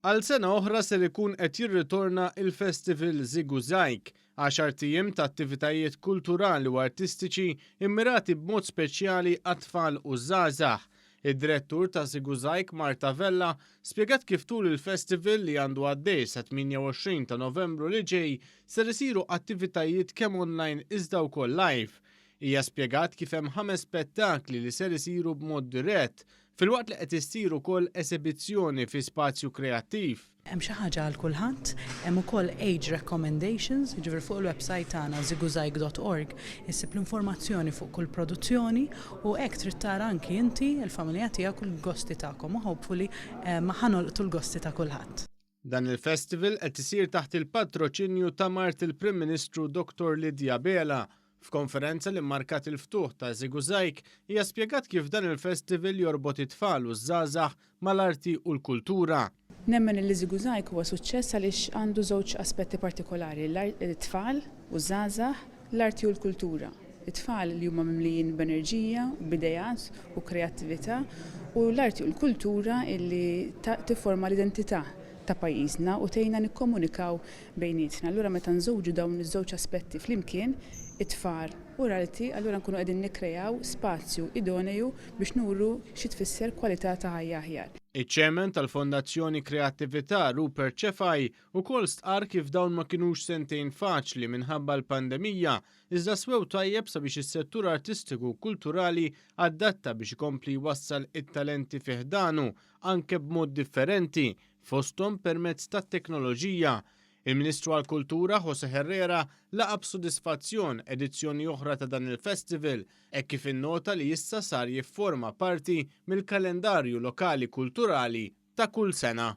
Għal sena oħra ser ikun qed jirritorna il-Festival Zigużajk, 10 ijiem ta' attivitajiet kulturali u artistiċi immirati b'mod speċjali għat-tfal u żgħażagħ. Id-direttur ta' Zigużajk Marta Vella spjegat kif tul il-festival li għandu għaddej sa 28 ta' Novembru li ġej ser isiru attivitajiet kemm online iżda wkoll live. Hija spjegat kif hemm 5 spettakli li ser isiru b'mod dirett filwaqt li qed issiru wkoll esibizzjoni fi spazju kreattiv. Hemm xi ħaġa għal kulħadd, hemm ukoll age recommendations, jiġifier fuq il-website tagħna zigużajk.org issib l-informazzjoni fuq kull produzzjoni u hekk trid tara anki inti l-familja tiegħek u l-gosti tagħkom u hopefully ma ħanolqtu l-gosti ta' kulħadd. Dan il-festival qed isir taħt il-patroċinju ta' Mart il-Prim Ministru Dr. Lidja Bela. F'konferenza li mmarkat il-ftuħ ta' Zigużajk hija spjegat kif dan il-festival jorbot it-tfal u żgħażagħ mal-arti u l-kultura. Nemmen li Zigużajk huwa suċċess għaliex għandu żewġ aspetti partikolari, it-tfal u żgħażagħ, l-arti u l-kultura. It-tfal li huma mimlijin b'enerġija, b'idejat u kreattività u l-arti u l-kultura illi tifforma l-identità ta' pajjiżna u tgħinna nikkomunikaw bejnietna. Allura meta nżewġu dawn iż-żewġ aspetti flimkien, it-tfal u l-arti, allura nkunu qegħdin nikkreaw spazju idonejju biex nuru xi tfisser kwalità ta' ħajja aħjar. Iċ-ċemen tal-Fondazzjoni Kreattività Rupert Ċefaj ukoll stqar kif dawn ma kinux sentejn faċli minħabba l-pandemija, iżda swew tajjeb sabiex is-settur artistiku u kulturali adatta biex ikompli jwassal it-talenti fih danu anke b'mod differenti fosthom permezz tat-teknoloġija. Il-Ministru għall-Kultura José Herrera laqab b'sodisfazzjon edizzjoni oħra ta' dan il-festival hekk kif innota li issa sar jifforma parti mill-kalendarju lokali kulturali ta' kull sena.